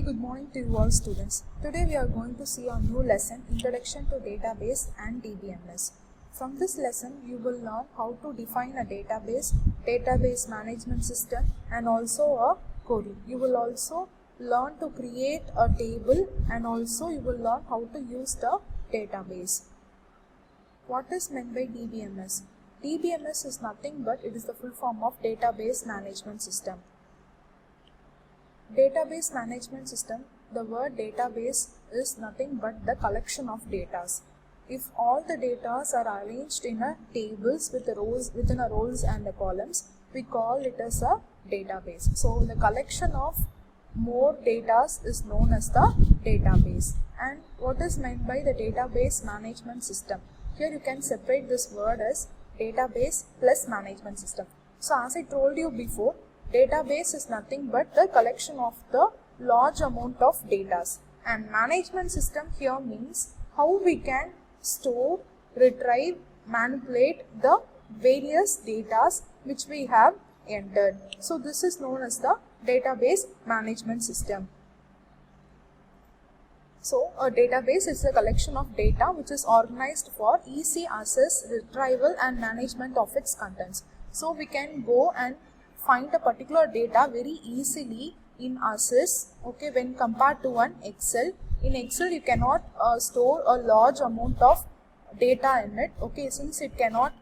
good morning to you all students. Today we are going to see a new lesson, Introduction to Database and DBMS. From this lesson you will learn how to define a database management system and also a query. You will also learn to create a table and also you will learn how to use the database. What is meant by DBMS? DBMS is nothing but it is the full form of Database Management System. Database management system, the word database is nothing but the collection of data. If all the data are arranged in a tables with the rows within a rows and the columns, we call it as a database. So the collection of more data is known as the database. And what is meant by the database management system? Here you can separate this word as database plus management system. So as I told you before, database is nothing but the collection of the large amount of data, and management system here means how we can store, retrieve, manipulate the various data which we have entered. So this is known as the database management system. So a database is a collection of data which is organized for easy access, retrieval and management of its contents. So we can go and find a particular data very easily in Access, okay, when compared to an Excel. In Excel you cannot store a large amount of data in it, okay, since it cannot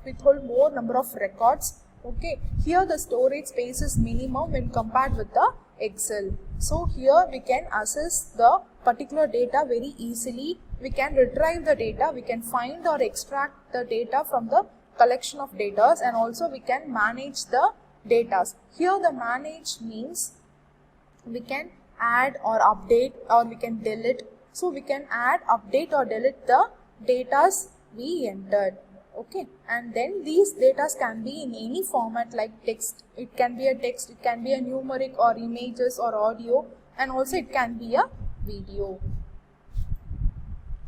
withhold more number of records, okay. Here the storage space is minimum when compared with the Excel. So here we can access the particular data very easily, we can retrieve the data, we can find or extract the data from the collection of data, and also we can manage the data. Here the manage means we can add or update or we can delete. So we can add, update or delete the data we entered, okay. And then these data can be in any format like text. It can be a text, it can be a numeric or images or audio, and also it can be a video.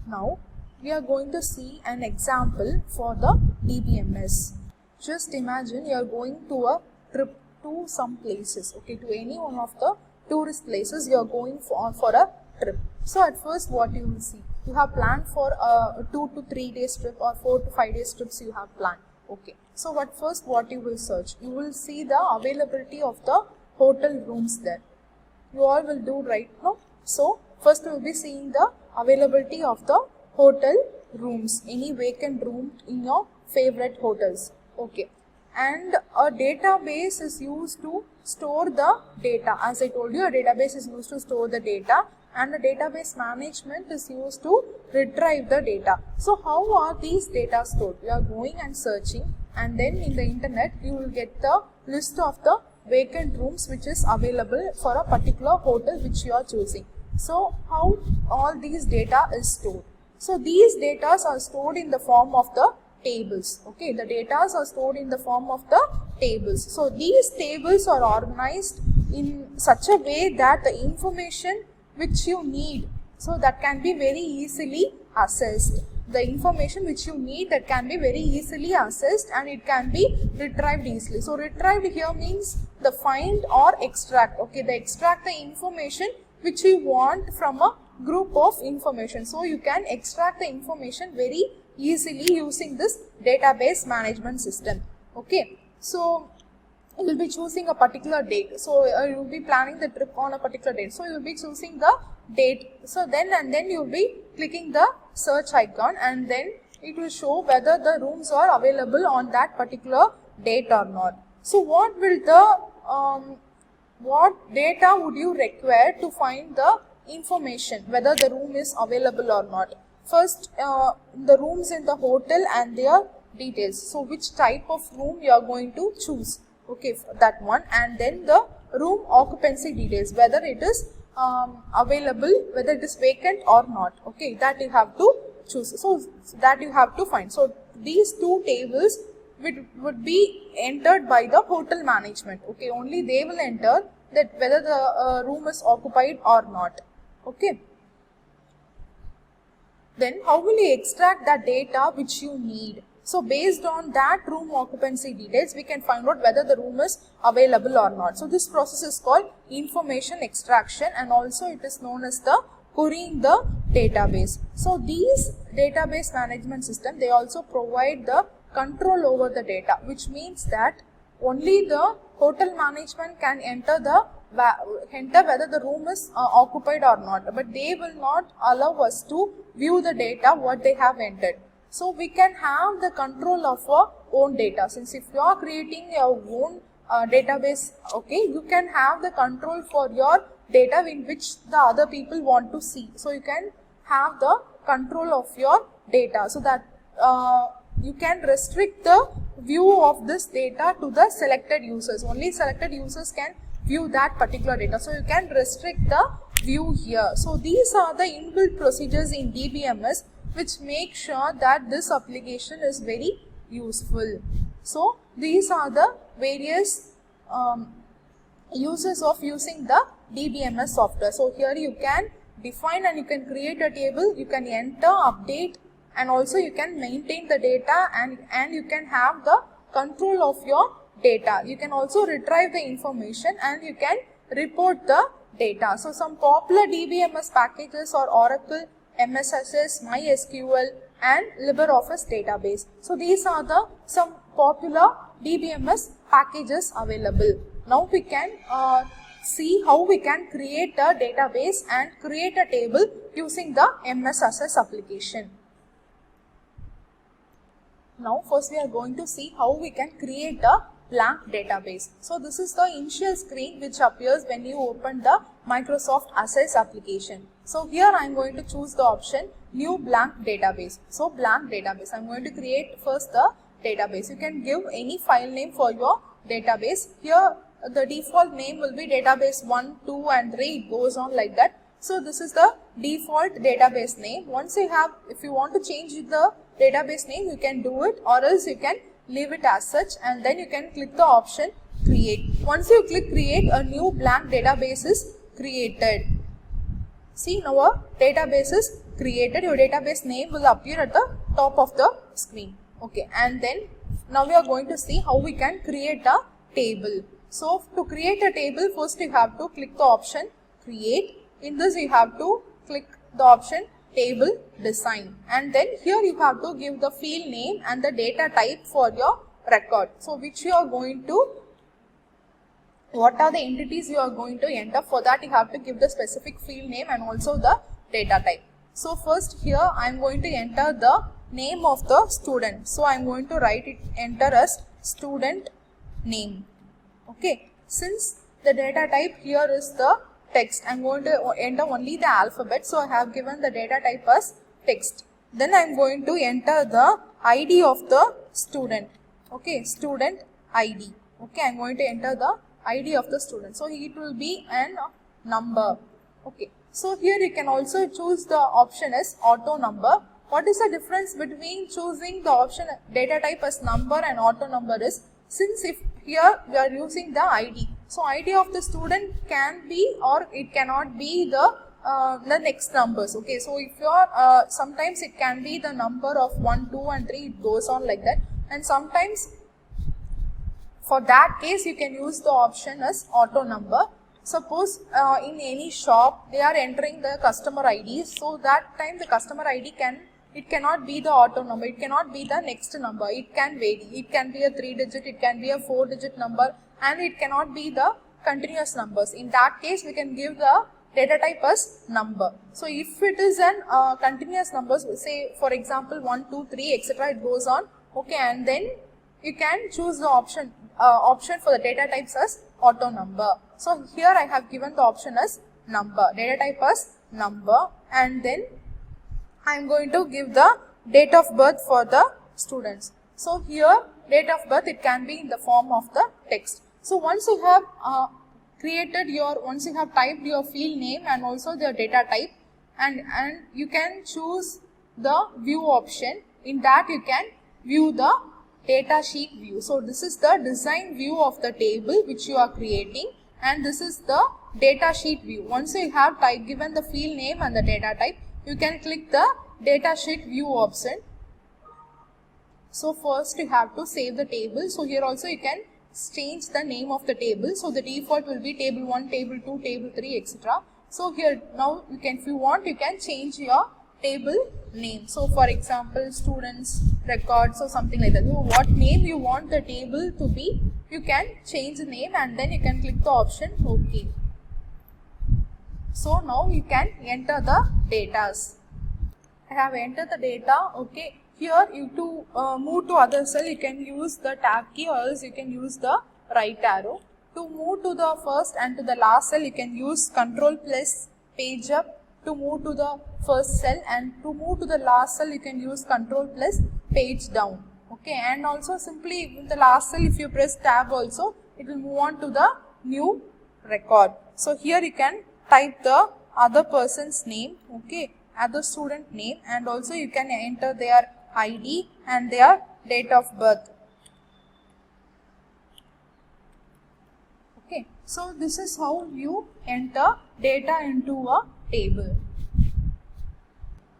Now we are going to see an example for the DBMS. Just imagine you are going to a trip to some places, okay, to any one of the tourist places you are going for a trip. So at first what you will see, you have planned for a 2 to 3 days trip or 4 to 5 days trips you have planned, okay. So what you will search, you will see the availability of the hotel rooms there. You all will do right now. So first you will be seeing the availability of the hotel rooms, any vacant room in your favorite hotels, okay. And a database is used to store the data. As I told you, a database is used to store the data, and the database management is used to retrieve the data. So how are these data stored? You are going and searching, and then in the internet you will get the list of the vacant rooms which is available for a particular hotel which you are choosing. So how all these data is stored? So these data are stored in the form of the tables, okay. The data are stored in the form of the tables. So these tables are organized in such a way that the information which you need, so that can be very easily accessed. The information which you need, that can be very easily accessed, and it can be retrieved easily. So retrieved here means the find or extract, okay. The extract the information which you want from a group of information. So you can extract the information very easily using this database management system, okay. So you will be choosing a particular date. So you will be planning the trip on a particular date. So you will be choosing the date. So then you will be clicking the search icon, and then it will show whether the rooms are available on that particular date or not. So what will the what data would you require to find the information whether the room is available or not? First, the rooms in the hotel and their details. So which type of room you are going to choose, okay, that one. And then the room occupancy details, whether it is available, whether it is vacant or not, okay, that you have to choose. So that you have to find. So these two tables would be entered by the hotel management, okay. Only they will enter that whether the room is occupied or not, okay. Then how will you extract that data which you need? So based on that room occupancy details, we can find out whether the room is available or not. So this process is called information extraction, and also it is known as the querying the database. So these database management system, they also provide the control over the data, which means that only the hotel management can enter whether the room is occupied or not, but they will not allow us to view the data what they have entered. So we can have the control of our own data. Since if you are creating your own database, okay, you can have the control for your data in which the other people want to see. So you can have the control of your data, so that you can restrict the view of this data to the selected users. Only selected users can view that particular data. So you can restrict the view here. So these are the inbuilt procedures in DBMS which make sure that this application is very useful. So these are the various uses of using the DBMS software. So here you can define and you can create a table, you can enter, update, and also you can maintain the data, and you can have the control of your data. You can also retrieve the information and you can report the data. So some popular DBMS packages are Oracle, MSSS, MySQL, and LibreOffice database. So these are the some popular DBMS packages available. Now we can see how we can create a database and create a table using the MSSS application. Now first we are going to see how we can create a blank database. So this is the initial screen which appears when you open the Microsoft Access application. So here I am going to choose the option new blank database. So blank database, I am going to create first the database. You can give any file name for your database. Here the default name will be database 1, 2 and 3, it goes on like that. So this is the default database name. Once you have, if you want to change the database name, you can do it, or else you can leave it as such, and then you can click the option create. Once you click create, a new blank database is created. See, now a database is created. Your database name will appear at the top of the screen. Okay, and then now we are going to see how we can create a table. So to create a table, first you have to click the option create. In this you have to click the option table design, and then here you have to give the field name and the data type for your record. So which you are going to, what are the entities you are going to enter. For that you have to give the specific field name and also the data type. So first here I am going to enter the name of the student. So I am going to write it, enter as student name. Okay, since the data type here is the text, I am going to enter only the alphabet. So I have given the data type as text. Then I am going to enter the ID of the student. Okay, student ID. Okay, I am going to enter the ID of the student. So it will be an number. Okay, so here you can also choose the option as auto number. What is the difference between choosing the option data type as number and auto number is, since if here we are using the ID, so ID of the student can be or it cannot be the next numbers. Okay, so if you are sometimes it can be the number of 1, 2 and 3, it goes on like that, and sometimes for that case you can use the option as auto number. Suppose in any shop they are entering the customer ID, so that time the customer ID it cannot be the auto number, it cannot be the next number, it can vary, it can be a 3-digit, it can be a 4-digit number, and it cannot be the continuous numbers. In that case we can give the data type as number. So if it is an continuous numbers, say for example 1, 2, 3 etc, it goes on. Okay, and then you can choose the option for the data types as auto number. So here I have given the option as number, data type as number, and then I am going to give the date of birth for the students. So here date of birth, it can be in the form of the text. So once you have once you have typed your field name and also the data type, and you can choose the view option. In that you can view the data sheet view. So this is the design view of the table which you are creating, and this is the data sheet view. Once you have given the field name and the data type, you can click the data sheet view option. So first you have to save the table. So here also you can change the name of the table. So the default will be table 1, table 2, table 3, etc. So here now you can, if you want, you can change your table name. So for example, students records or something like that. So what name you want the table to be, you can change the name and then you can click the option OK. So now you can enter the datas. I have entered the data. Okay. Here you to move to other cell, you can use the tab key or else you can use the right arrow. To move to the first and to the last cell, you can use Ctrl plus page up to move to the first cell, and to move to the last cell you can use Ctrl plus page down. Okay, and also simply in the last cell if you press tab also, it will move on to the new record. So here you can type the other person's name, okay, other student name, and also you can enter their ID and their date of birth. Okay, so this is how you enter data into a table.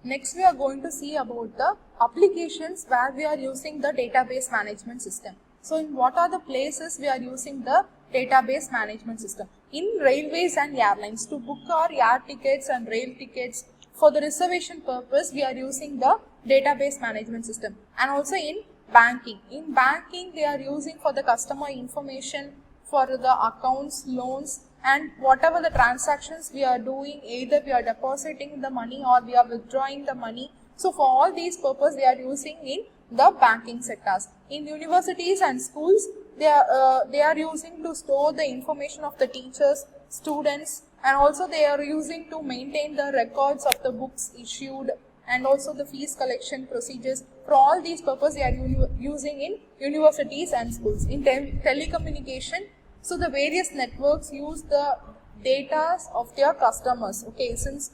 Next we are going to see about the applications where we are using the database management system. So in what are the places we are using the database management system? In railways and airlines, to book our air tickets and rail tickets. For the reservation purpose, we are using the database management system. And also in banking. In banking, they are using for the customer information, for the accounts, loans, and whatever the transactions we are doing, either we are depositing the money or we are withdrawing the money. So for all these purposes, they are using in the banking sectors. In universities and schools, they are using to store the information of the teachers, students, and also they are using to maintain the records of the books issued and also the fees collection procedures. For all these purposes, they are using in universities and schools. In telecommunication, so the various networks use the data of their customers. Okay, since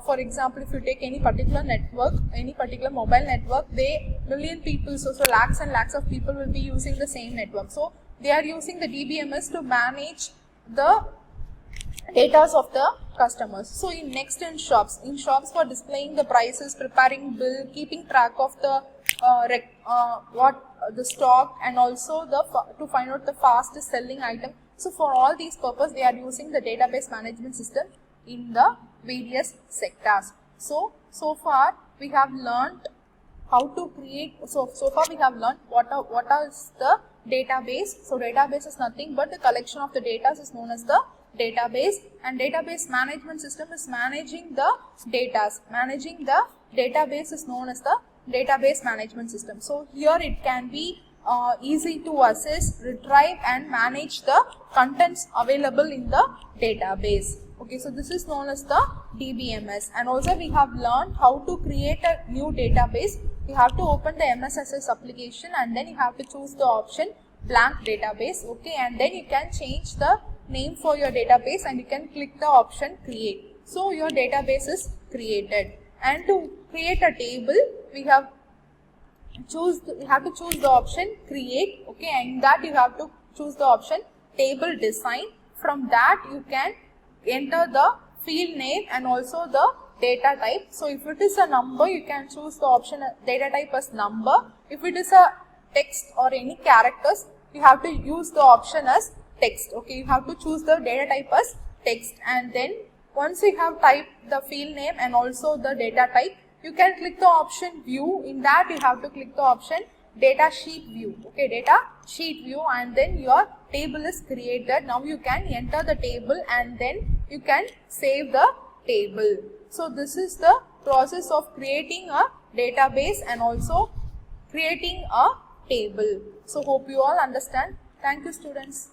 for example, if you take any particular network, any particular mobile network, million people, so lakhs and lakhs of people will be using the same network. So they are using the DBMS to manage the data of the customers. So in shops for displaying the prices, preparing bill, keeping track of the the stock, and also to find out the fastest selling item. So for all these purposes, they are using the database management system in the various sectors. So far we have learned how to create. So far we have learned what is the database. So database is nothing but the collection of the data is known as the database, and database management system is managing the data. Managing the database is known as the database management system. So here it can be easy to assess, retrieve and manage the contents available in the database. Okay, so this is known as the DBMS. And also we have learned how to create a new database. You have to open the MSSS application and then you have to choose the option blank database. Okay, and then you can change the name for your database and you can click the option create. So your database is created. And to create a table, we have to choose the option create. Okay, and in that you have to choose the option table design. From that you can enter the field name and also the data type. So if it is a number, you can choose the option data type as number. If it is a text or any characters, you have to use the option as text. Okay, you have to choose the data type as text, and then once you have typed the field name and also the data type, you can click the option view. In that you have to click the option data sheet view. Okay, data sheet view, and then your table is created. Now you can enter the table and then you can save the table. So this is the process of creating a database and also creating a table. So hope you all understand. Thank you, students.